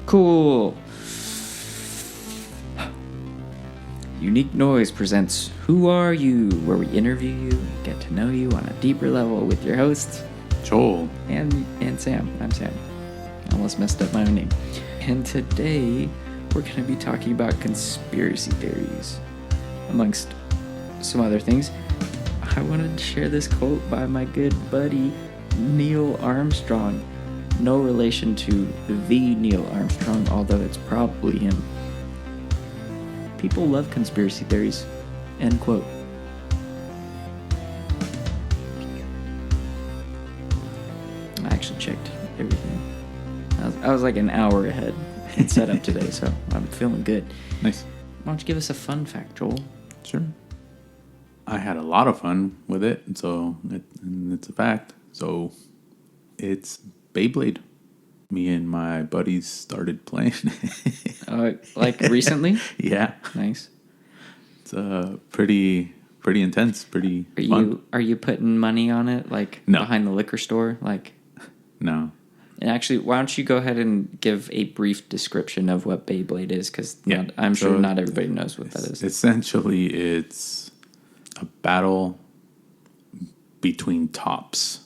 Cool. Unique Noise presents Who Are You?, where we interview you, get to know you on a deeper level with your hosts, Joel. And Sam. I'm Sam. I almost messed up my own name. And today, we're going to be talking about conspiracy theories, amongst some other things. I wanted to share this quote by my good buddy, Neil Armstrong. No relation to the Neil Armstrong, although it's probably him. People love conspiracy theories. End quote. I actually checked everything. I was like an hour ahead in setup today, so I'm feeling good. Nice. Why don't you give us a fun fact, Joel? Sure. I had a lot of fun with it, and it's a fact. So it's Beyblade. Me and my buddies started playing. Like recently? Yeah. Nice. It's pretty intense, pretty fun. Are you putting money on it, like No. behind the liquor store? Like, No. and actually, why don't you go ahead and give a brief description of what Beyblade is? Because I'm sure not everybody knows what that is. Essentially, it's a battle between tops.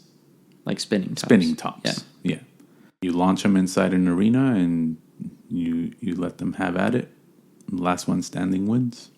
Like spinning tops. Spinning tops. Yeah. You launch them inside an arena and you let them have at it. The last one standing wins.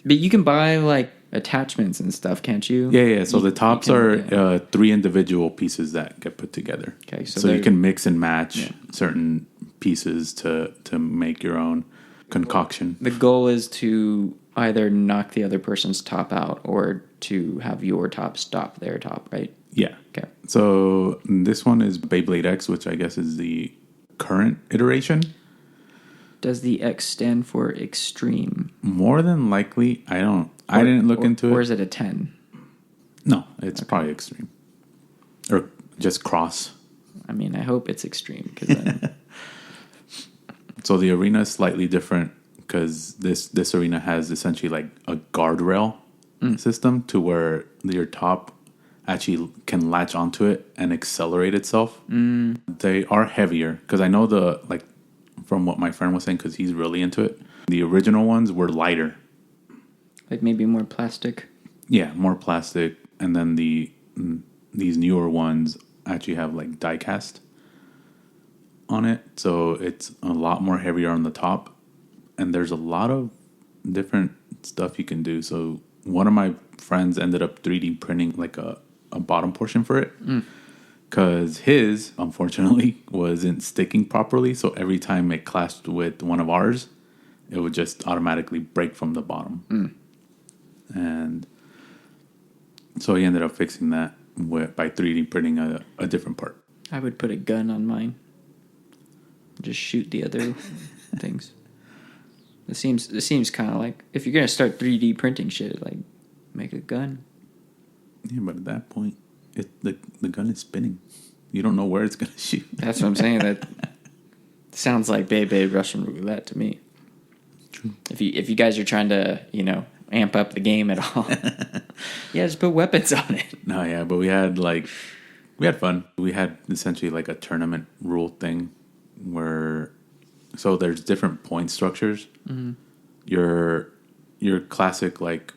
But you can buy like attachments and stuff, can't you? Yeah. So the tops are 3 individual pieces that get put together. Okay, so you can mix and match certain pieces to make your own concoction. The goal is to either knock the other person's top out or to have your top stop their top, right? Yeah. Okay. So this one is Beyblade X, which I guess is the current iteration. Does the X stand for extreme? More than likely, I didn't look into it. Or is it a 10? No, it's probably extreme. Or just cross. I mean, I hope it's extreme. Cause then So the arena is slightly different because this arena has essentially like a guardrail system to where your top actually can latch onto it and accelerate itself. They are heavier because I know from what my friend was saying, because he's really into it, the original ones were lighter. like maybe more plastic. Yeah, more plastic. And then these newer ones actually have like die cast on it. So it's a lot more heavier on the top. And there's a lot of different stuff you can do. So one of my friends ended up 3D printing like a bottom portion for it. Because his, unfortunately, wasn't sticking properly. So every time it clashed with one of ours, it would just automatically break from the bottom. And so he ended up fixing that by 3D printing a different part. I would put a gun on mine. Just shoot the other things. It seems kind of like, if you're going to start 3D printing shit, like, make a gun. Yeah, but at that point, the gun is spinning. You don't know where it's going to shoot. That's what I'm saying. That sounds like Beyblade Russian roulette to me. True. If you guys are trying to, amp up the game at all, just put weapons on it. No, yeah, but we had fun. We had essentially like a tournament rule thing where, so there's different point structures. Mm-hmm. Your classic like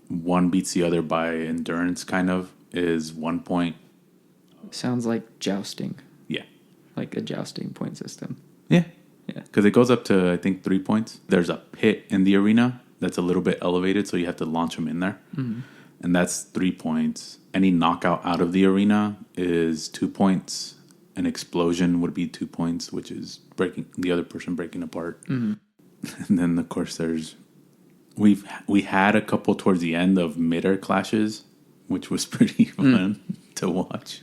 one beats the other by endurance kind of is 1 point. Sounds like jousting. Yeah. Like a jousting point system. Yeah. Yeah. Because it goes up to, I think, 3 points. There's a pit in the arena that's a little bit elevated, so you have to launch them in there. Mm-hmm. And that's 3 points. Any knockout out of the arena is 2 points. An explosion would be 2 points, which is breaking the other person breaking apart. Mm-hmm. And then, of course, we had a couple towards the end of mid-air clashes, which was pretty fun to watch.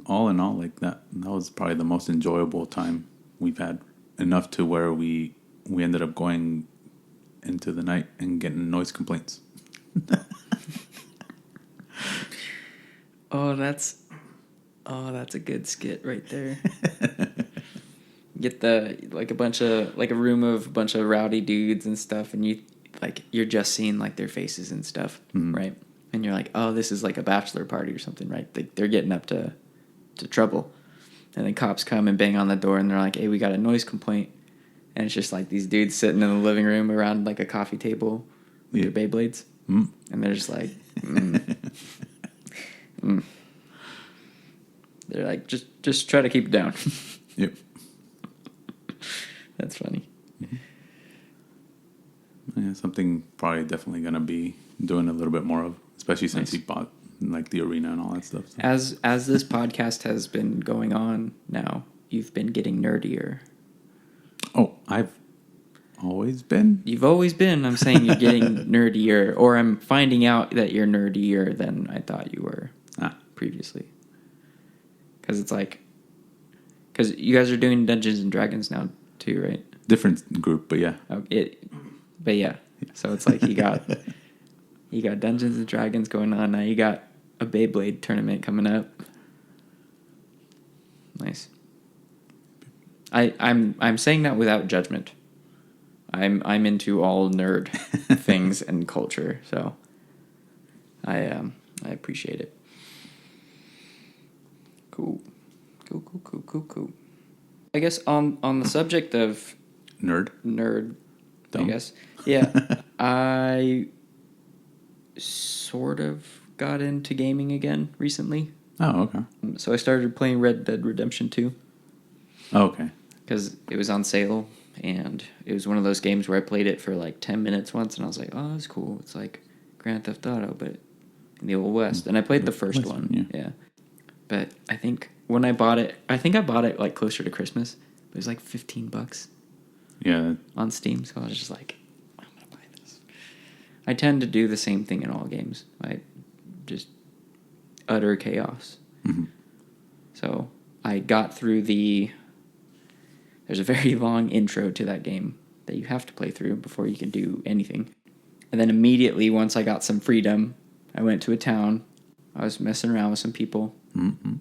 All in all, like that was probably the most enjoyable time we've had. Enough to where we ended up going into the night and getting noise complaints. That's a good skit right there. Get a room of a bunch of rowdy dudes and stuff, and you're just seeing like their faces and stuff, right? And you're like, oh, this is like a bachelor party or something, right? They're getting up to trouble. And then cops come and bang on the door, and they're like, hey, we got a noise complaint. And it's just like these dudes sitting in the living room around like a coffee table with their Beyblades. And they're just like, They're like, just try to keep it down. Yep. That's funny. Yeah, something probably definitely going to be doing a little bit more of, especially since he bought like the arena and all that stuff. So. As this podcast has been going on now, you've been getting nerdier. Oh, I've always been? You've always been. I'm saying you're getting nerdier, or I'm finding out that you're nerdier than I thought you were previously. Because it's like, because you guys are doing Dungeons and Dragons now too, right? Different group, but yeah. But yeah. So it's like you got Dungeons and Dragons going on now. You got a Beyblade tournament coming up. Nice. I'm saying that without judgment. I'm into all nerd things and culture, so I appreciate it. Cool. I guess on the subject of nerd, I guess. Yeah. I sort of got into gaming again recently. Oh, okay. So I started playing Red Dead Redemption 2. Oh, okay. Because it was on sale, and it was one of those games where I played it for like 10 minutes once, and I was like, oh, that's cool. It's like Grand Theft Auto, but in the Old West. And I played the first one. Yeah. But I think when I bought it, I bought it like closer to Christmas. It was like $15. Yeah. On Steam, so I was just like, I'm going to buy this. I tend to do the same thing in all games. I just utter chaos. Mm-hmm. So I got through there's a very long intro to that game that you have to play through before you can do anything. And then immediately, once I got some freedom, I went to a town. I was messing around with some people. Mm-hmm.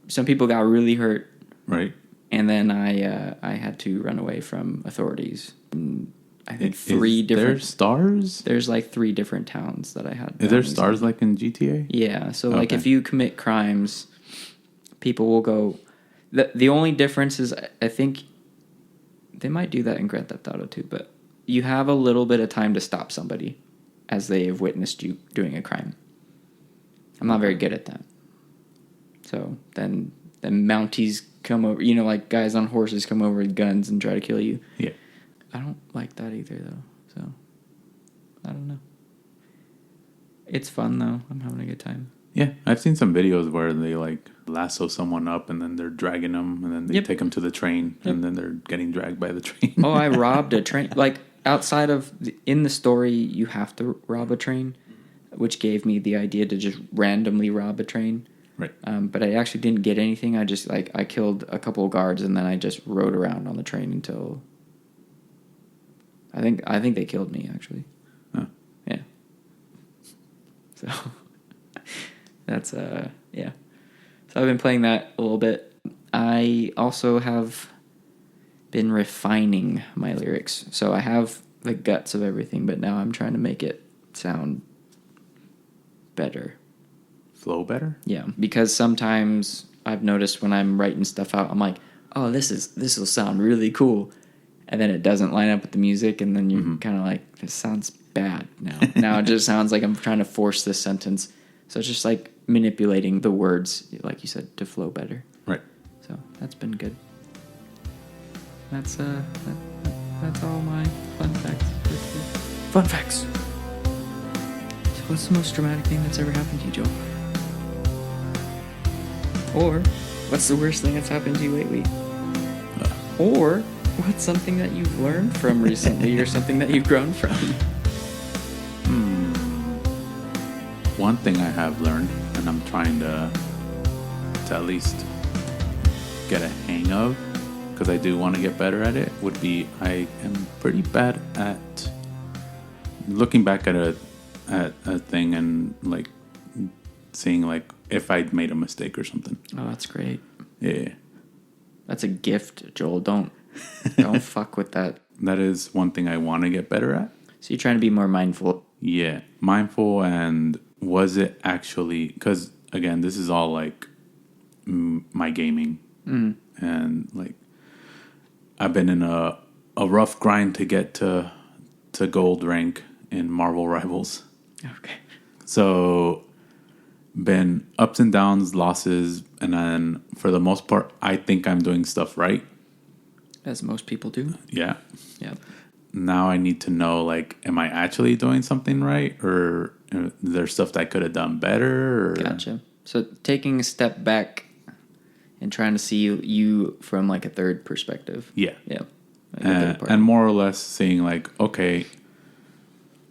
Some people got really hurt. Right. And then I had to run away from authorities. And I think There's stars? There's like 3 different towns that I had. Is there stars like in GTA? Yeah. So like if you commit crimes, people will go. The only difference is I think they might do that in Grand Theft Auto too, but you have a little bit of time to stop somebody as they have witnessed you doing a crime. I'm not very good at that. So then Mounties come over, like guys on horses come over with guns and try to kill you. Yeah. I don't like that either, though. So, I don't know. It's fun, though. I'm having a good time. Yeah, I've seen some videos where they like lasso someone up and then they're dragging them and then they take them to the train and then they're getting dragged by the train. Oh, I robbed a train. Like outside of in the story, you have to rob a train, which gave me the idea to just randomly rob a train. Right. But I actually didn't get anything. I just I killed a couple of guards and then I just rode around on the train until I think they killed me actually. Huh. Yeah. So that's yeah. So I've been playing that a little bit. I also have been refining my lyrics. So I have the guts of everything, but now I'm trying to make it sound better. Flow better? Yeah, because sometimes I've noticed when I'm writing stuff out, I'm like, oh, this will sound really cool. And then it doesn't line up with the music, and then you're kind of like, this sounds bad now. Now it just sounds like I'm trying to force this sentence. So it's just like manipulating the words, like you said, to flow better. Right. So that's been good. That's all my fun facts. Fun facts. So what's the most dramatic thing that's ever happened to you, Joe? Or what's the worst thing that's happened to you lately? Or what's something that you've learned from recently or something that you've grown from? One thing I have learned, and I'm trying to at least get a hang of, because I do want to get better at it, would be I am pretty bad at looking back at a thing and like seeing like if I'd made a mistake or something. Oh, that's great. Yeah. That's a gift, Joel. Don't fuck with that. That is one thing I want to get better at. So you're trying to be more mindful. Yeah. Mindful, and was it actually, because again, this is all like my gaming. And like I've been in a rough grind to get to gold rank in Marvel Rivals. Okay. So been ups and downs, losses, and then for the most part, I think I'm doing stuff right. As most people do. Yeah. Yeah. Now I need to know, like, am I actually doing something right, or is there stuff that I could have done better? Or... Gotcha. So taking a step back and trying to see you from like a third perspective. Yeah. Yeah. And more or less saying like, okay,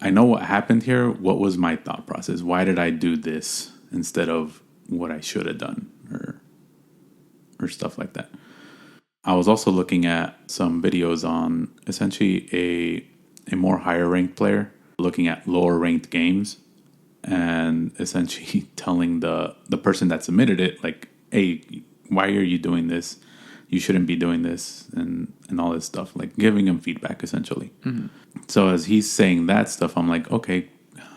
I know what happened here. What was my thought process? Why did I do this instead of what I should have done, or stuff like that? I was also looking at some videos on essentially a more higher ranked player looking at lower ranked games and essentially telling the person that submitted it, like, hey, why are you doing this? You shouldn't be doing this, and all this stuff, like giving him feedback essentially. So as he's saying that stuff, I'm like, okay,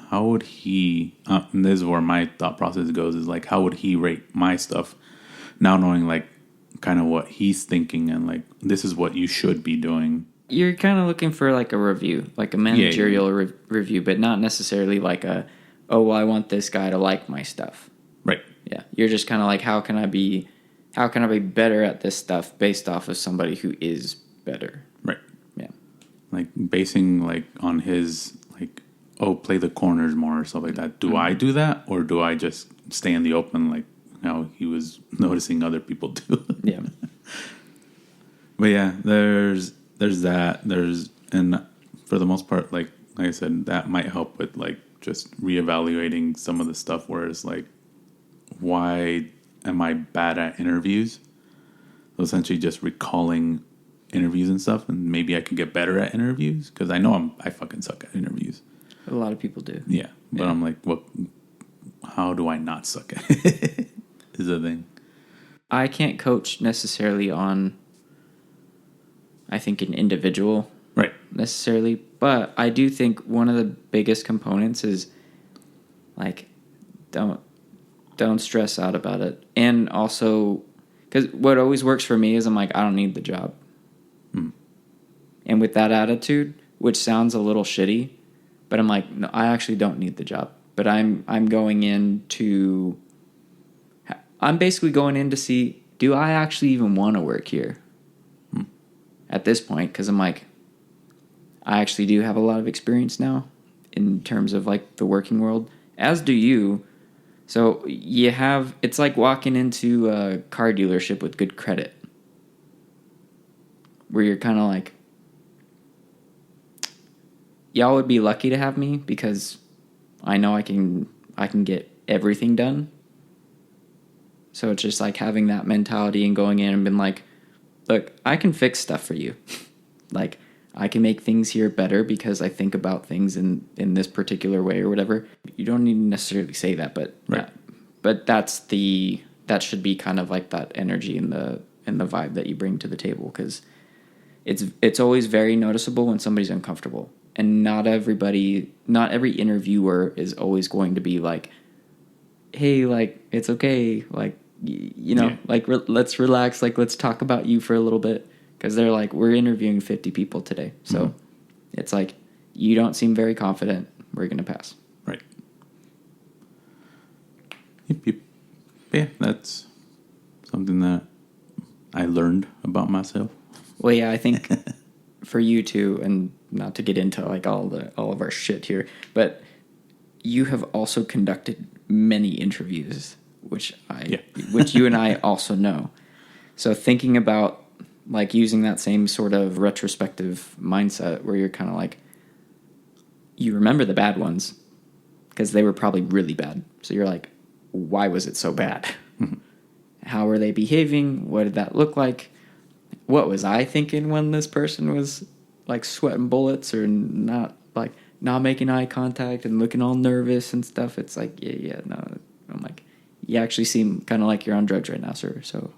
how would he, and this is where my thought process goes, is like, how would he rate my stuff now knowing like kind of what he's thinking and like, this is what you should be doing. You're kind of looking for like a review, like a managerial review, but not necessarily like oh, well, I want this guy to like my stuff. Right. Yeah. You're just kind of like, how can I be better at this stuff based off of somebody who is better? Right. Yeah. Like basing like on his like, oh, play the corners more or stuff like that. Do I do that, or do I just stay in the open like how he was noticing other people do? Yeah. But yeah, there's that. And for the most part, like I said, that might help with like just reevaluating some of the stuff where it's like, why am I bad at interviews? So essentially just recalling interviews and stuff, and maybe I could get better at interviews, because I know I fucking suck at interviews. A lot of people do. Yeah, but I'm like, how do I not suck at it? Is the thing. I can't coach necessarily on, I think, an individual. Right. Necessarily. But I do think one of the biggest components is, like, don't stress out about it. And also, because what always works for me is I'm like, I don't need the job. And with that attitude, which sounds a little shitty, but I'm like, no, I actually don't need the job. But I'm basically going in to see, do I actually even want to work here at this point? Because I'm like, I actually do have a lot of experience now in terms of like the working world, as do you. So it's like walking into a car dealership with good credit, where you're kind of like, y'all would be lucky to have me because I know I can get everything done. So it's just like having that mentality and going in and being like, look, I can fix stuff for you. Like, I can make things here better because I think about things in this particular way or whatever. You don't need to necessarily say that, but right. But that should be kind of like that energy and the vibe that you bring to the table, because it's always very noticeable when somebody's uncomfortable. And not every interviewer is always going to be like, hey, like, it's okay, like, like, let's relax, like, let's talk about you for a little bit, because they're like, we're interviewing 50 people today, so it's like, you don't seem very confident, we're gonna pass. Right. Yep. Yeah, that's something that I learned about myself. Well, yeah, I think for you too, and not to get into like all of our shit here, but you have also conducted many interviews, which you and I also know. So thinking about like using that same sort of retrospective mindset where you're kind of like, you remember the bad ones because they were probably really bad. So you're like, why was it so bad? How were they behaving? What did that look like? What was I thinking when this person was like sweating bullets or not making eye contact and looking all nervous and stuff? It's like, no. I'm like, you actually seem kind of like you're on drugs right now, sir. So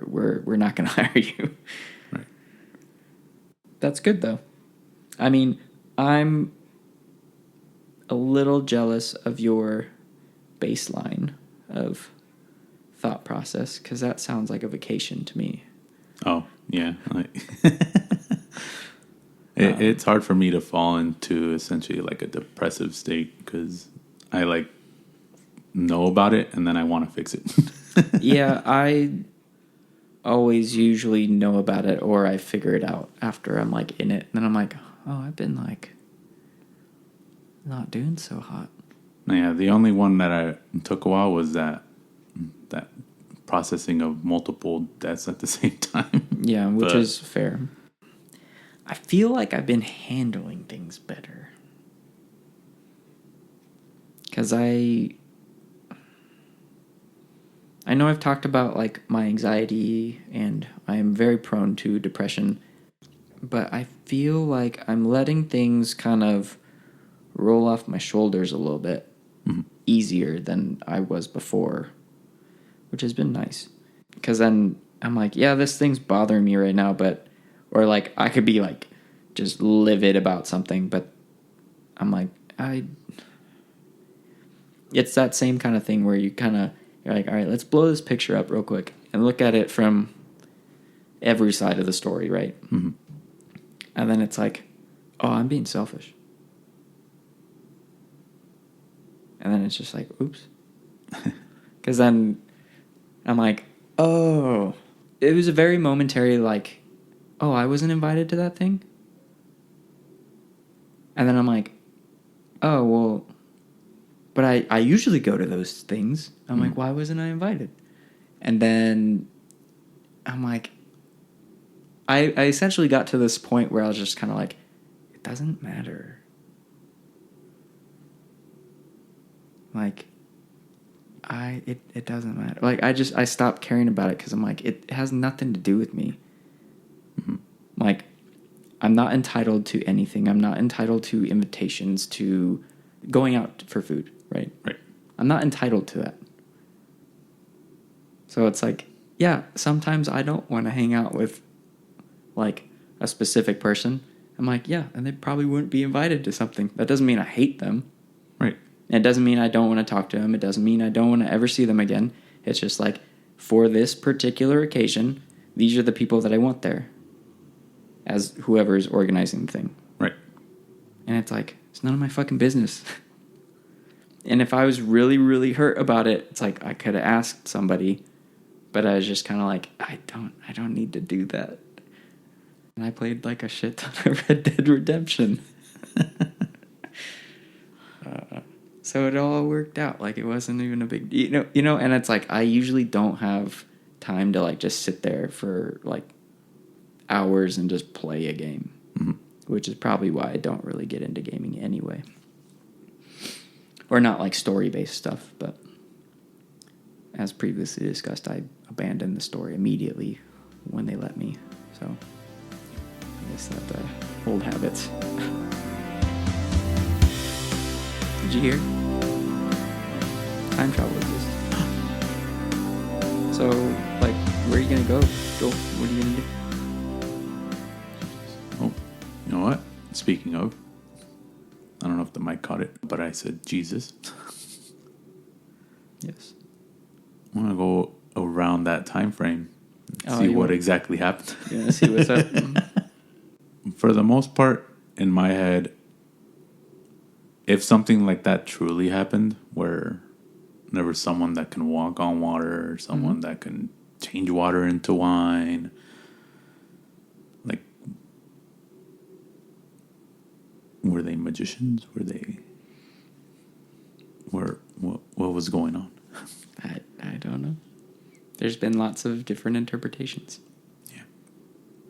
we're not going to hire you. Right. That's good though. I mean, I'm a little jealous of your baseline of thought process, because that sounds like a vacation to me. Oh, yeah. It's hard for me to fall into essentially like a depressive state because I like know about it and then I want to fix it. Yeah, I always usually know about it or I figure it out after I'm like in it. And then I'm like, oh, I've been like not doing so hot. Yeah, the only one that I took a while was that processing of multiple deaths at the same time. Yeah, which is fair. I feel like I've been handling things better. Because I know I've talked about like my anxiety and I am very prone to depression, but I feel like I'm letting things kind of roll off my shoulders a little bit easier than I was before, which has been nice. Because then I'm like, yeah, this thing's bothering me right now, or like I could be like just livid about something, but I'm like, it's that same kind of thing where you're like, all right, let's blow this picture up real quick and look at it from every side of the story, right? Mm-hmm. And then it's like, oh, I'm being selfish. And then it's just like, oops. Because then I'm like, oh, it was a very momentary, like, oh, I wasn't invited to that thing? And then I'm like, oh, well, but I usually go to those things. I'm like, why wasn't I invited? And then I'm like, I essentially got to this point where I was just kind of like, it doesn't matter. Like, it doesn't matter. Like, I stopped caring about it because I'm like, it has nothing to do with me. Mm-hmm. Like, I'm not entitled to anything. I'm not entitled to invitations to going out for food, right? Right. I'm not entitled to that. So it's like, yeah, sometimes I don't want to hang out with, like, a specific person. I'm like, yeah, and they probably wouldn't be invited to something. That doesn't mean I hate them. Right. It doesn't mean I don't want to talk to them. It doesn't mean I don't want to ever see them again. It's just like, for this particular occasion, these are the people that I want there as whoever is organizing the thing. Right. And it's like, it's none of my fucking business. And if I was really, really hurt about it, it's like I could have asked somebody, but I was just kind of like, I don't need to do that. And I played like a shit ton of Red Dead Redemption. So it all worked out. Like, it wasn't even a big, you know, and it's like, I usually don't have time to like just sit there for like hours and just play a game, which is probably why I don't really get into gaming anyway. Or not like story-based stuff, but as previously discussed, I abandoned the story immediately when they let me. So I guess that old habits. Did you hear? Time travel exists. So, like, where are you gonna go? What are you gonna do? Oh, you know what? Speaking of, I don't know if the mic caught it, but I said Jesus. Yes. I want to go around that time frame and see what exactly happened. You want to see what's up? For the most part, in my head, if something like that truly happened, where there was someone that can walk on water, or someone that can change water into wine, like, were they magicians? What was going on? I don't know. There's been lots of different interpretations. Yeah.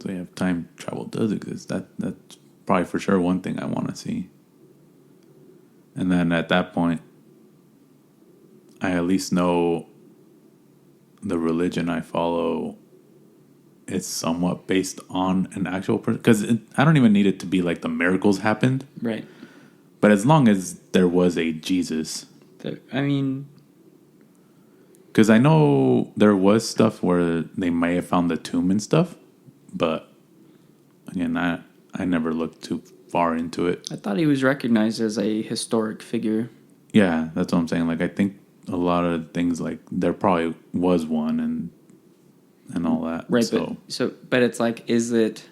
So yeah, if time travel does exist, that's probably for sure one thing I want to see. And then at that point, I at least know the religion I follow is somewhat based on an actual person. Because I don't even need it to be like the miracles happened. Right. But as long as there was a Jesus. I mean... Because I know there was stuff where they may have found the tomb and stuff. But, again, I never looked too far into it. I thought he was recognized as a historic figure. Yeah, that's what I'm saying. Like, I think a lot of things like there probably was one and all that. Right. But it's like, is it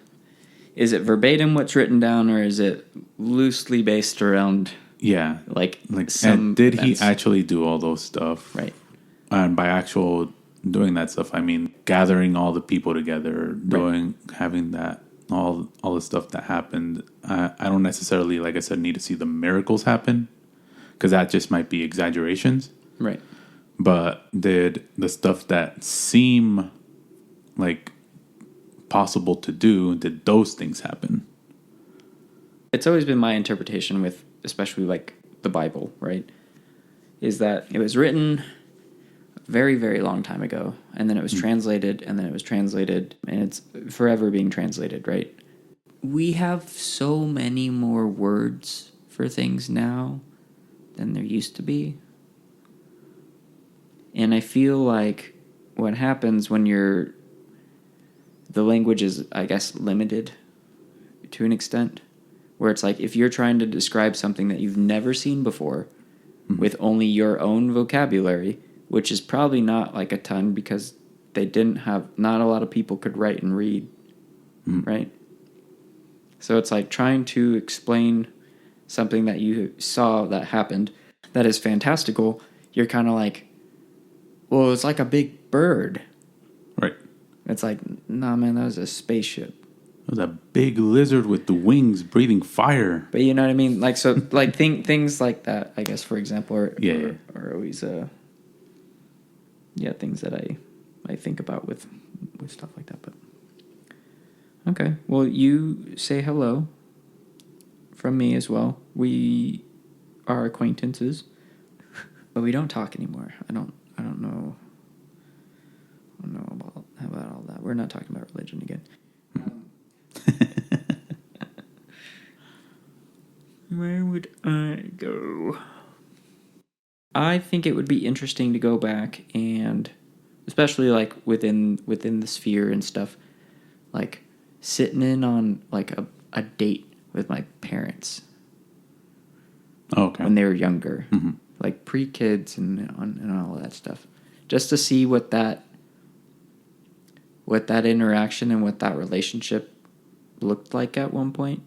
verbatim what's written down, or is it loosely based around? Yeah, like some. And did events? he actually do all those stuff? Right. And by actual doing that stuff, I mean gathering all the people together, having that all the stuff that happened. I don't necessarily, like I said, need to see the miracles happen, because that just might be exaggerations. Right. But did the stuff that seem like possible to do, did those things happen? It's always been my interpretation with, especially like the Bible, right, is that it was written a very, very long time ago, and then it was translated, and then it was translated, and it's forever being translated, right? We have so many more words for things now than there used to be. And I feel like what happens when the language is, I guess, limited to an extent, where it's like if you're trying to describe something that you've never seen before with only your own vocabulary, which is probably not like a ton, because not a lot of people could write and read, right? So it's like trying to explain something that you saw that happened that is fantastical. You're kind of like, well, it's like a big bird. Right. It's like, nah, man, that was a spaceship. It was a big lizard with the wings breathing fire. But you know what I mean? Like, so, like, things like that, I guess, for example, are always, things that I think about with stuff like that. But okay, well, you say hello from me as well. We are acquaintances, but we don't talk anymore. I don't know. I don't know about all that. We're not talking about religion again. Where would I go? I think it would be interesting to go back and, especially like within the sphere and stuff, like sitting in on like a date with my parents. Okay. When they were younger, like pre-kids and all that stuff, just to see what that interaction and what that relationship looked like at one point.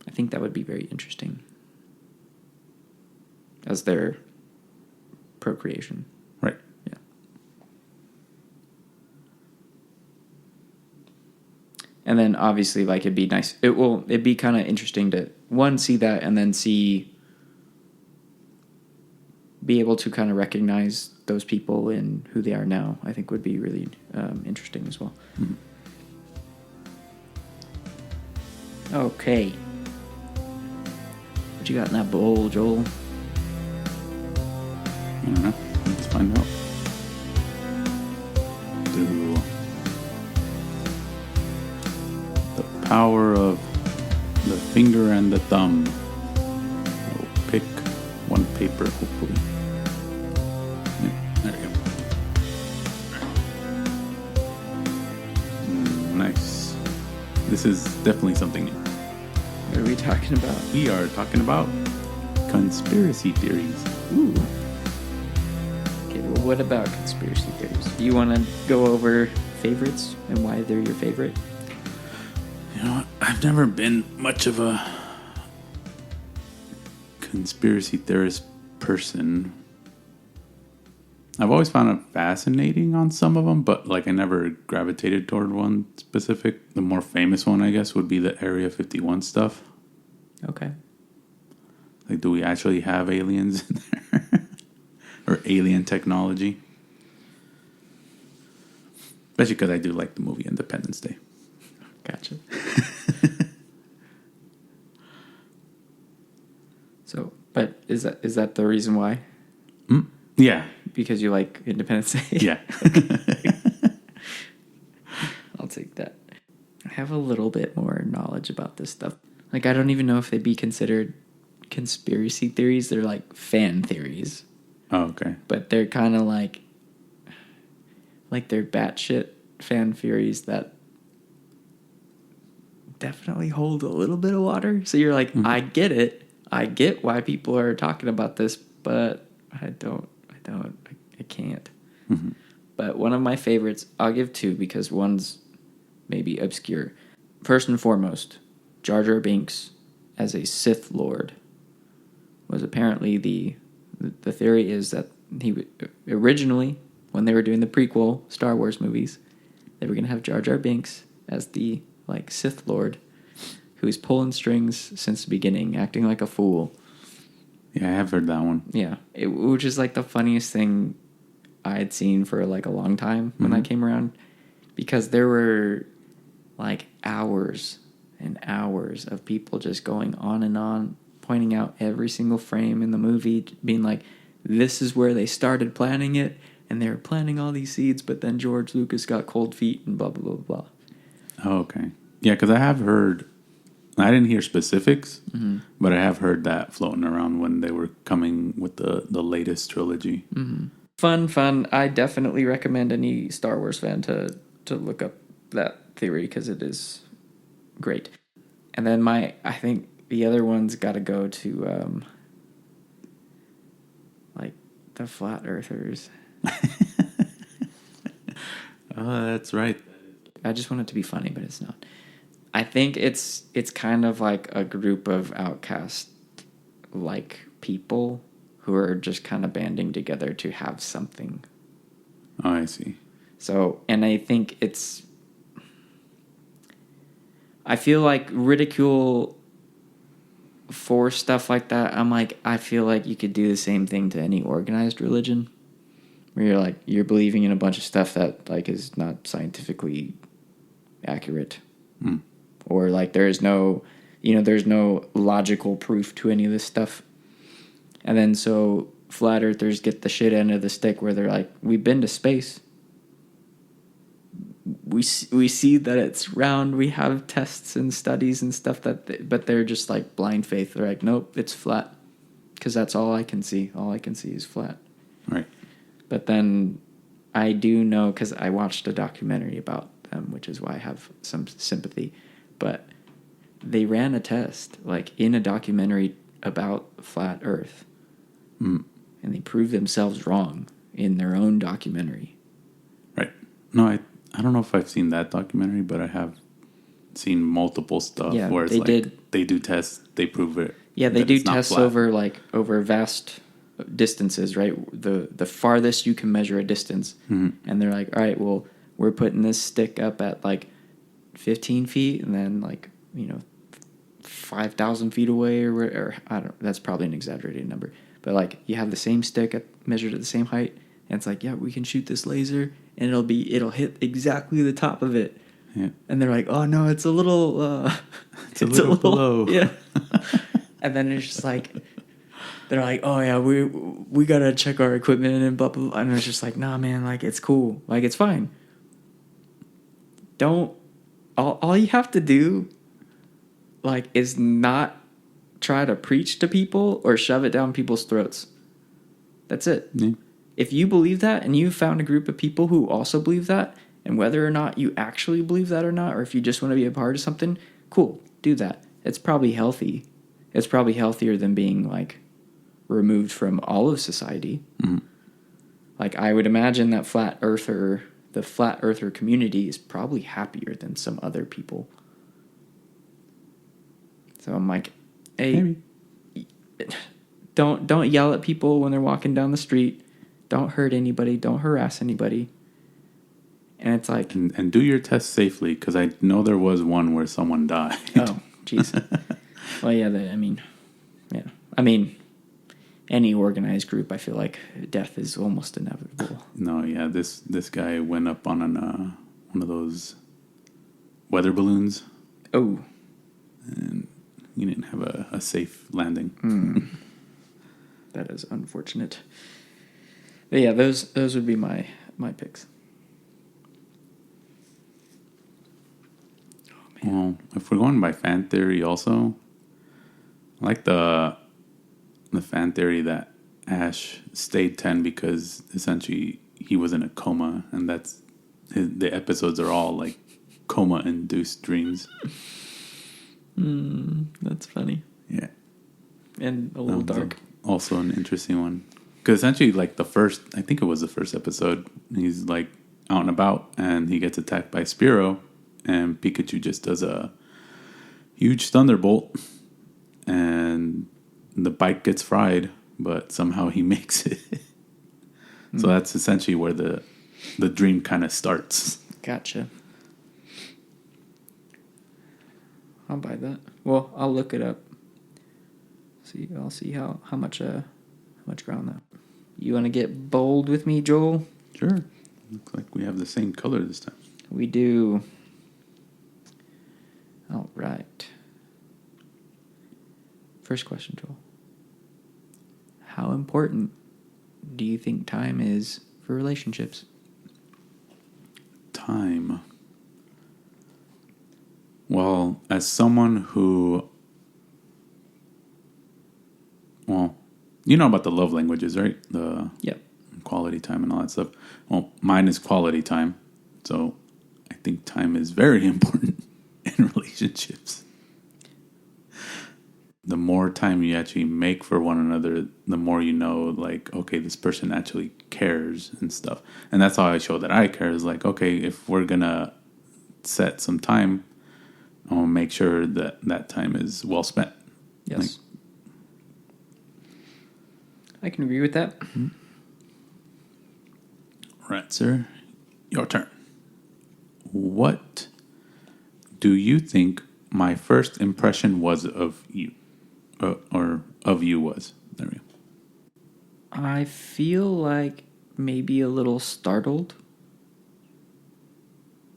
I think that would be very interesting as their procreation. Right. Yeah. And then obviously, like, it'd be nice. It'd be kind of interesting to, one, see that, and then be able to kind of recognize those people and who they are now. I think would be really interesting as well. Okay. What you got in that bowl, Joel? I don't know. Let's find out. Through the power of the finger and the thumb, we'll pick one paper, hopefully. Yeah, there we go. Nice. This is definitely something new. What are we talking about? We are talking about conspiracy theories. Ooh. Okay, well, what about conspiracy theories? You want to go over favorites and why they're your favorite? You know, I've never been much of a conspiracy theorist person. I've always found it fascinating on some of them, but like I never gravitated toward one specific. The more famous one, I guess, would be the Area 51 stuff. Okay. Like, do we actually have aliens in there? Or alien technology? Especially because I do like the movie Independence Day. Gotcha. So, but is that the reason why? Yeah. Because you like Independence Day? Yeah. I'll take that. I have a little bit more knowledge about this stuff. Like, I don't even know if they'd be considered conspiracy theories. They're like fan theories. Oh, okay. But they're kind of like they're batshit fan theories that definitely hold a little bit of water. So you're like, I get it. I get why people are talking about this, but I can't. Mm-hmm. But one of my favorites, I'll give two because one's maybe obscure. First and foremost, Jar Jar Binks as a Sith Lord was apparently the theory is that he originally, when they were doing the prequel Star Wars movies, they were going to have Jar Jar Binks as the Sith Lord who's pulling strings since the beginning, acting like a fool. Yeah, I have heard that one. Yeah, which is the funniest thing I had seen for a long time when that came around, because there were hours and hours of people just going on and on, pointing out every single frame in the movie, being like, this is where they started planning it, and they were planting all these seeds, but then George Lucas got cold feet and blah, blah, blah, blah. Oh, okay. Yeah, because I have heard, I didn't hear specifics, but I have heard that floating around when they were coming with the latest trilogy. Mm-hmm. Fun. I definitely recommend any Star Wars fan to look up that theory because it is great. And then I think the other one's got to go to the Flat Earthers. Oh, that's right. I just want it to be funny, but it's not. I think it's kind of like a group of outcast people who are just kind of banding together to have something. Oh, I see. So, and I think I feel like ridicule for stuff like that. I feel like you could do the same thing to any organized religion, where you're believing in a bunch of stuff that is not scientifically accurate, or there's no logical proof to any of this stuff. And then so flat earthers get the shit end of the stick where they're like, we've been to space. We see that it's round. We have tests and studies and stuff but they're just blind faith. They're like, nope, it's flat, because that's all I can see. All I can see is flat. Right. But then I do know, because I watched a documentary about them, which is why I have some sympathy. But they ran a test in a documentary about flat Earth, and they proved themselves wrong in their own documentary. Right. No, I don't know if I've seen that documentary, but I have seen multiple stuff where it's they do tests, they prove it. Yeah, they do tests over vast distances, right? The farthest you can measure a distance. Mm-hmm. And they're like, all right, well, we're putting this stick up at 15 feet and then 5,000 feet away or I don't, that's probably an exaggerated number. But you have the same stick measured at the same height, and it's yeah, we can shoot this laser and it'll hit exactly the top of it. Yeah. And they're like, oh no, it's a little it's a little below. Yeah. And then it's just they're like, oh yeah, we gotta check our equipment and blah blah blah. And it's just nah man, it's cool. It's fine. Don't all you have to do is not try to preach to people or shove it down people's throats. That's it. Yeah. If you believe that and you found a group of people who also believe that, and whether or not you actually believe that or not, or if you just want to be a part of something, cool, do that. It's probably healthy. It's probably healthier than being removed from all of society. Mm-hmm. I would imagine that the flat earther community is probably happier than some other people. So I'm hey, maybe. Don't yell at people when they're walking down the street. Don't hurt anybody. Don't harass anybody. And it's and do your test safely, because I know there was one where someone died. Oh, jeez. Well, yeah. Any organized group, I feel like death is almost inevitable. No, yeah. This guy went up on one of those weather balloons. Oh. And he didn't have a safe landing. That is unfortunate. But yeah, those would be my picks. Oh, man. Well, if we're going by fan theory also, I like the fan theory that Ash stayed 10 because essentially he was in a coma, and the episodes are all coma-induced dreams. That's funny. Yeah. And a little dark. Also an interesting one. Because essentially, like I think it was the first episode, he's like out and about and he gets attacked by Spearow, and Pikachu just does a huge thunderbolt and the bike gets fried, but somehow he makes it. So that's essentially where the dream kind of starts. Gotcha. I'll buy that. Well, I'll look it up. I'll see how much ground that. You want to get bold with me, Joel? Sure. Looks like we have the same color this time. We do. All right. First question, Joel. How important do you think time is for relationships? Time. Well, as someone who... Well, you know about the love languages, right? Yep. Quality time and all that stuff. Well, mine is quality time. So I think time is very important in relationships. The more time you actually make for one another, the more you know, like, okay, this person actually cares and stuff. And that's how I show that I care, is like, okay, if we're going to set some time, I'll make sure that that time is well spent. Yes. Like, I can agree with that. Mm-hmm. Right, sir. Your turn. What do you think my first impression was of you? Or of you was? There we go. I feel like maybe a little startled.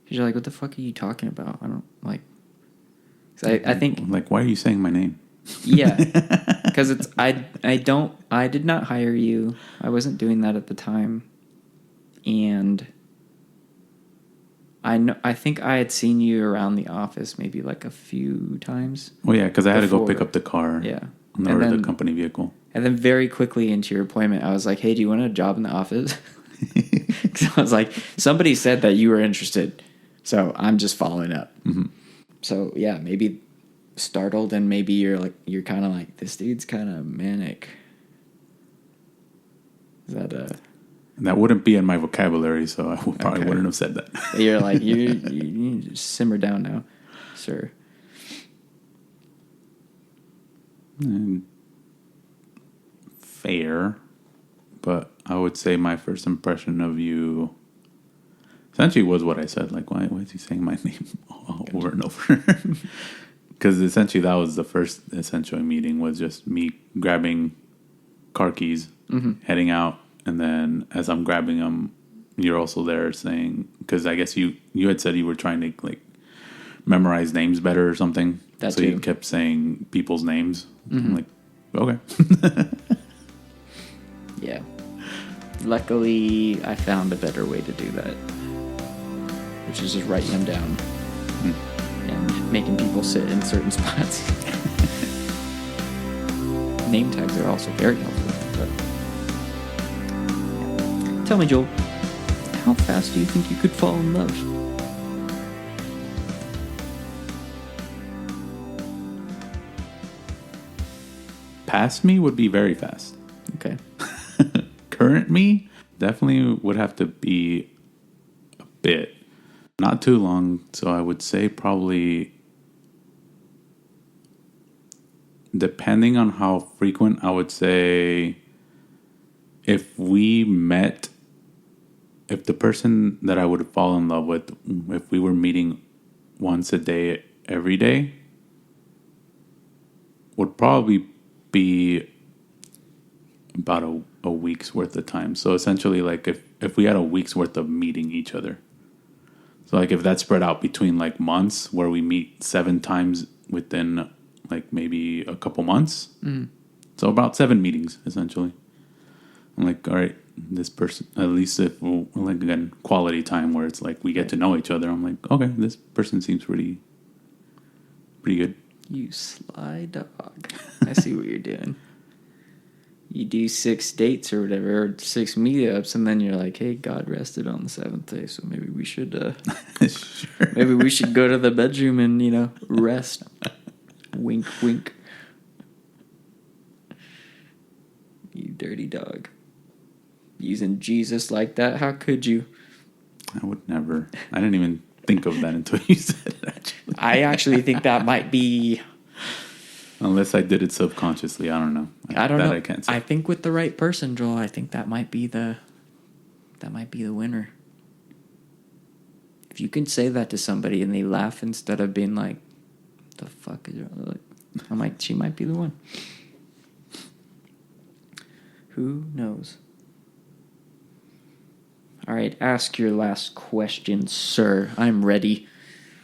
Because you're like, what the fuck are you talking about? I don't, like... I think... Like, why are you saying my name? Yeah. Because it's... I did not hire you. I wasn't doing that at the time. And... I think I had seen you around the office maybe like a few times. Well, yeah, because I had to go pick up the car. Yeah. Or the company vehicle. And then very quickly into your appointment, I was like, hey, do you want a job in the office? Because I was like, somebody said that you were interested. So I'm just following up. Mm-hmm. So, yeah, maybe startled, and maybe you're kind of like, this dude's kind of manic. Is that That wouldn't be in my vocabulary, so I probably wouldn't have said that. You're like, you need to simmer down now, sir. Fair, but I would say my first impression of you essentially was what I said. Like, why is he saying my name over and over? Because essentially that was the first essential meeting, was just me grabbing car keys, heading out. And then as I'm grabbing them, you're also there saying, because I guess you had said you were trying to like memorize names better or something. That so too. you kept saying people's names. I'm like, okay. Yeah. Luckily, I found a better way to do that, which is just writing them down and making people sit in certain spots. Name tags are also very helpful. But tell me, Joel, how fast do you think you could fall in love? Past me would be very fast. Okay. Current me definitely would have to be a bit. Not too long, so I would say probably, depending on how frequent, I would say if we met, if the person that I would fall in love with, if we were meeting once a day, every day, would probably be about a week's worth of time. So essentially, like if we had a week's worth of meeting each other. So like if that's spread out between like months where we meet 7 times within like maybe a couple months. So about 7 meetings essentially. I'm like, all right, this person, at least if, like again, quality time where it's like we get to know each other. I'm like, okay, this person seems pretty good. You sly dog. I see what you're doing. You do 6 dates or whatever, or 6 meetups, and then you're like, hey, God rested on the 7th day, so maybe we should Sure. maybe we should go to the bedroom and, rest. Wink, wink. You dirty dog. Using Jesus like that. How could you? I would never. I didn't even think of that until you said it, actually. I actually think that might be... Unless I did it subconsciously. I don't know. I don't know. I can't say. I think with the right person, Joel, I think that might be the winner. If you can say that to somebody and they laugh instead of being like, the fuck is it? I'm like, she might be the one. Who knows? All right, ask your last question, sir. I'm ready.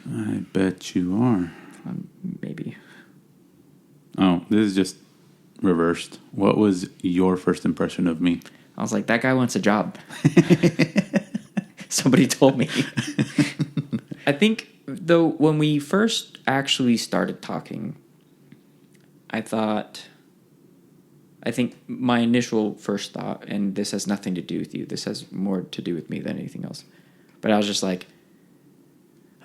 I bet you are. Maybe. Oh, this is just reversed. What was your first impression of me? I was like, that guy wants a job. Somebody told me. I think, though, when we first actually started talking, I think my initial first thought, and this has nothing to do with you, this has more to do with me than anything else, but I was just like,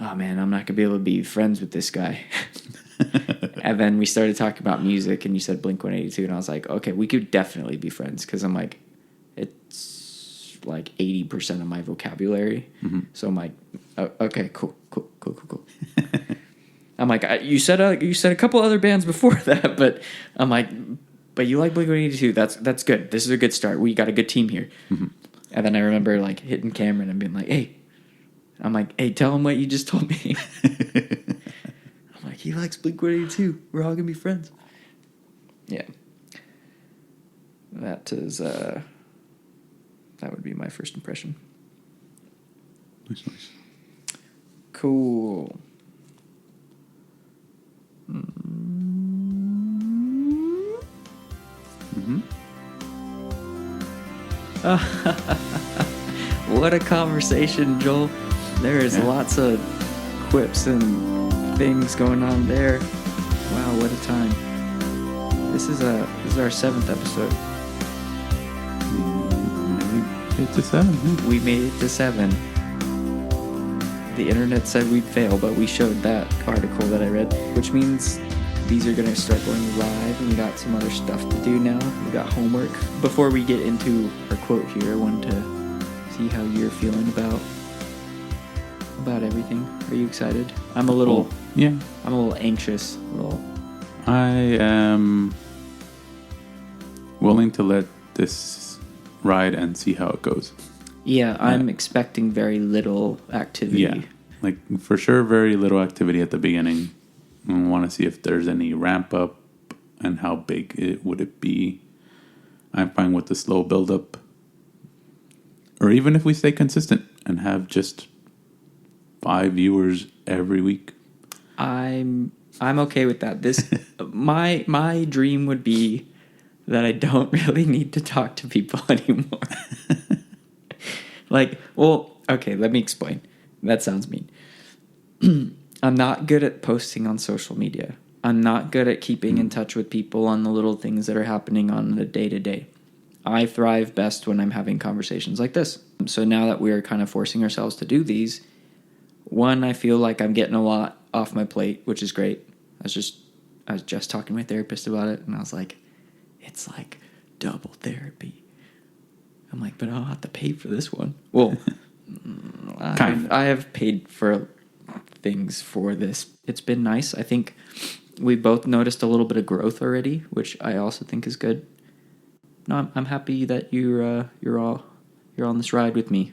oh man, I'm not going to be able to be friends with this guy. And then we started talking about music, and you said Blink-182, and I was like, okay, we could definitely be friends, because I'm like, it's like 80% of my vocabulary. Mm-hmm. So I'm like, oh, okay, cool. I'm like, you said a couple other bands before that, but I'm like, but you like Blink-182, that's good. This is a good start. We got a good team here. Mm-hmm. And then I remember like hitting Cameron and being like, hey, tell him what you just told me. I'm like, he likes Blink-182. We're all gonna be friends. Yeah. That would be my first impression. Nice. Cool. Mm-hmm. What a conversation, Joel. There is lots of quips and things going on there. Wow, what a time. This is our 7th episode. It's a 7. Yeah. We made it to 7. The internet said we'd fail, but we showed that article that I read, which means these are going to start going live, and we got some other stuff to do now. We got homework. Before we get into our quote here, I wanted to see how you're feeling about everything. Are you excited? I'm a little anxious. I am willing to let this ride and see how it goes. Yeah, I'm expecting very little activity. Yeah, like for sure very little activity at the beginning. I want to see if there's any ramp up and how big would it be. I'm fine with the slow build up. Or even if we stay consistent and have just 5 viewers every week. I'm okay with that. This my dream would be that I don't really need to talk to people anymore. Okay, let me explain. That sounds mean. I'm not good at posting on social media. I'm not good at keeping in touch with people on the little things that are happening on the day-to-day. I thrive best when I'm having conversations like this. So now that we're kind of forcing ourselves to do these, one, I feel like I'm getting a lot off my plate, which is great. I was just talking to my therapist about it, and I was like, it's like double therapy. I'm like, but I'll have to pay for this one. Well, I have paid for things for this. It's been nice. I think we both noticed a little bit of growth already, which I also think is good. No, I'm happy that you're on this ride with me.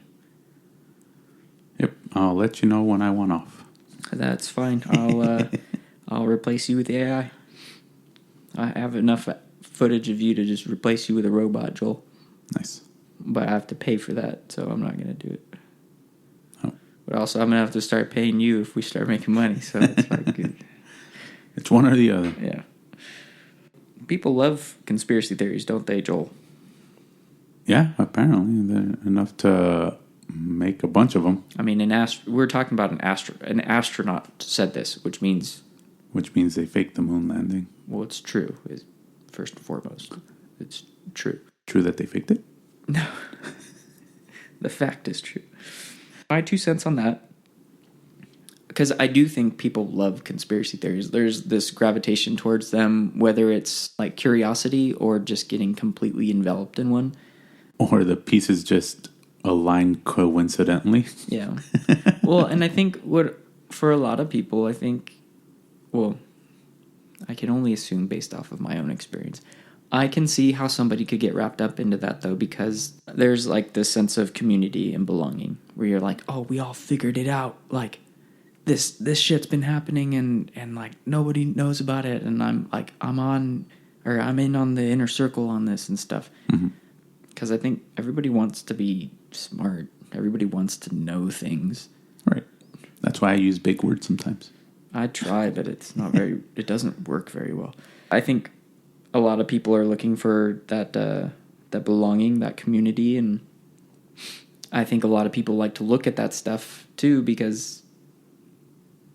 Yep, I'll let you know when I want off. That's fine. I'll replace you with AI. I have enough footage of you to just replace you with a robot, Joel. Nice. But I have to pay for that, so I'm not going to do it. Oh. But also, I'm going to have to start paying you if we start making money, so it's like good. It's one or the other. Yeah. People love conspiracy theories, don't they, Joel? Yeah, apparently. They're enough to make a bunch of them. I mean, we're talking about an astronaut said this, which means they faked the moon landing. Well, it's true, first and foremost. It's true. True that they faked it? No. The fact is true. My 2 cents on that, because I do think people love conspiracy theories. There's this gravitation towards them, whether it's like curiosity or just getting completely enveloped in one. or the pieces just align coincidentally. Yeah. Well, and I think for a lot of people, I can only assume based off of my own experience. I can see how somebody could get wrapped up into that, though, because there's like this sense of community and belonging where you're like, oh, we all figured it out. Like, this shit's been happening and like nobody knows about it. And I'm like, I'm in on the inner circle on this and stuff. Because I think everybody wants to be smart. Everybody wants to know things. Right. That's why I use big words sometimes. I try, but it's not very. It doesn't work very well. I think a lot of people are looking for that belonging, that community, and I think a lot of people like to look at that stuff too because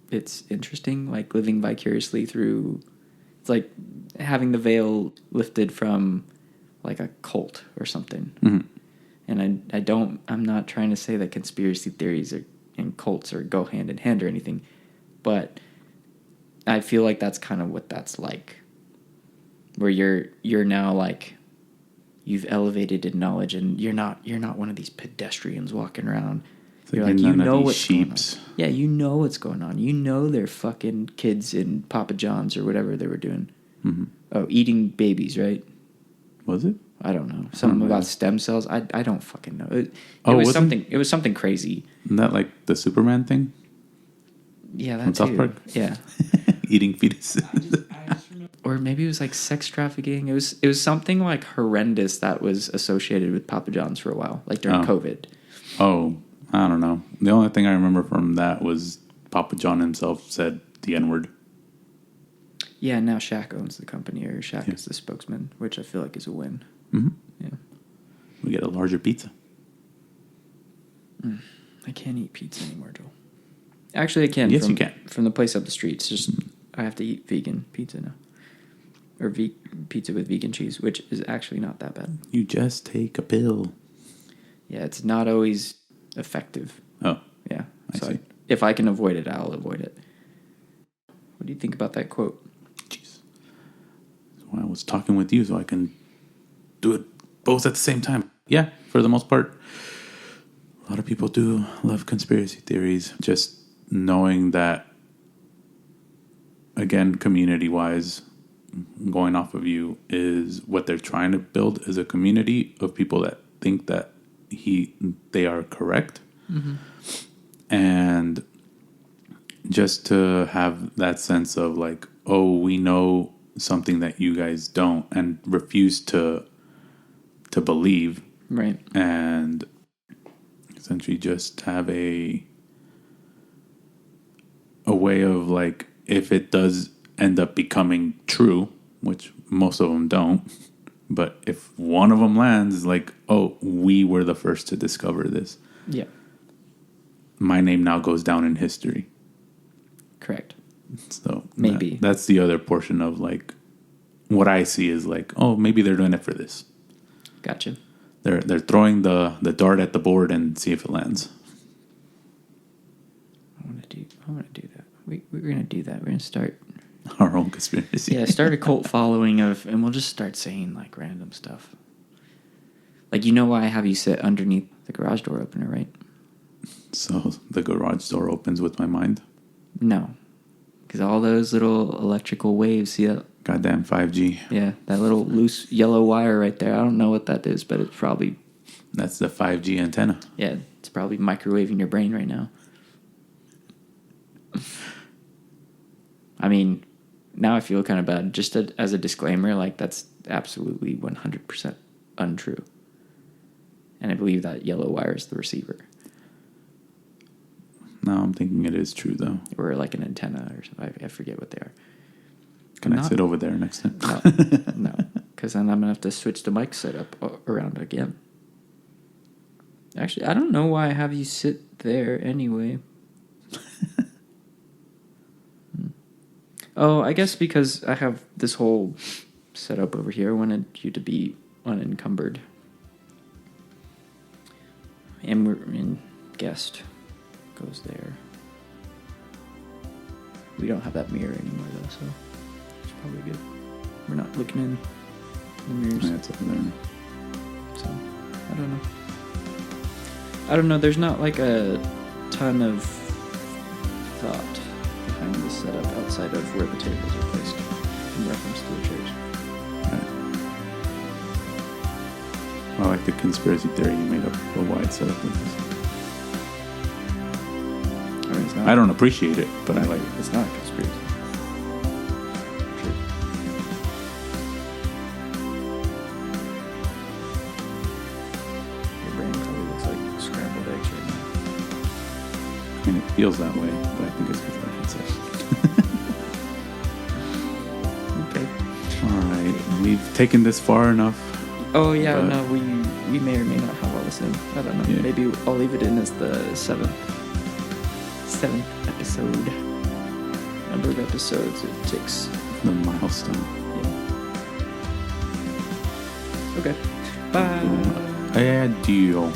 it's interesting. Like living vicariously through. It's like having the veil lifted from like a cult or something. And I'm not trying to say that conspiracy theories and cults go hand in hand or anything, but I feel like that's kind of what that's like, where you're now like you've elevated in knowledge and you're not one of these pedestrians walking around. You're like, you know what's going on. Yeah, you know what's going on. You know they're fucking kids in Papa John's or whatever they were doing. Oh, eating babies, right? Was it? I don't know. Something about stem cells. I don't fucking know. It was something. It was something crazy. Isn't that like the Superman thing? Yeah, from South Park. Yeah, eating fetuses. or maybe it was like sex trafficking. It was something like horrendous that was associated with Papa John's for a while, like during COVID. Oh, I don't know. The only thing I remember from that was Papa John himself said the N-word. Yeah, now Shaq owns the company, or Shaq is the spokesman, which I feel like is a win. Yeah, we get a larger pizza. I can't eat pizza anymore, Joel. Actually, I can. Yes, you can. From the place up the street. It's just I have to eat vegan pizza now, or pizza with vegan cheese, which is actually not that bad. You just take a pill. Yeah, it's not always effective. Oh, yeah. I see. If I can avoid it, I'll avoid it. What do you think about that quote? Jeez. Well, I was talking with you, so I can do it both at the same time. Yeah, for the most part. A lot of people do love conspiracy theories. Just knowing that, again, community-wise, going off of you, is what they're trying to build is a community of people that think that they are correct. And just to have that sense of like, oh, we know something that you guys don't, and refuse to believe. Right. And essentially just have a way of like, if it does end up becoming true, which most of them don't, but if one of them lands, like, oh, we were the first to discover this. Yeah. My name now goes down in history. Correct. So maybe that's the other portion of like what I see is like, oh, maybe they're doing it for this. Gotcha. They're throwing the dart at the board and see if it lands. I want to do that. We're gonna do that. We're gonna start our own conspiracy. Yeah, start a cult following and we'll just start saying like random stuff. Like, you know why I have you sit underneath the garage door opener, right? So the garage door opens with my mind? No. Because all those little electrical waves, see that? Goddamn 5G. Yeah, that little loose yellow wire right there. I don't know what that is, but it's probably... That's the 5G antenna. Yeah, it's probably microwaving your brain right now. I mean, now I feel kind of bad. Just as a disclaimer, like, that's absolutely 100% untrue. And I believe that yellow wire is the receiver. No, I'm thinking it is true, though. Or like an antenna or something. I forget what they are. Can I sit over there next time? No. Because then I'm going to have to switch the mic setup around again. Actually, I don't know why I have you sit there anyway. Oh, I guess because I have this whole setup over here. I wanted you to be unencumbered. And we're in guest. Goes there. We don't have that mirror anymore, though, so it's probably good. We're not looking in the mirrors. Yeah, it's over there. So I don't know. There's not like a ton of thought behind the setup outside of where the tables are placed in reference to the chairs. I like the conspiracy theory you made up a wide setup with this. I mean, it's not. I don't appreciate it, but I like it. It's not a conspiracy. True. Your brain probably looks like scrambled eggs right now. I mean, it feels that way, but I think it's because of the headset. Okay. All right, we've taken this far enough. Oh yeah, But- no, we may or may not have all this in. I don't know. Yeah. Maybe I'll leave it in as the seventh episode. Number of episodes it takes. The milestone. Yeah. Okay. Bye. Adieu.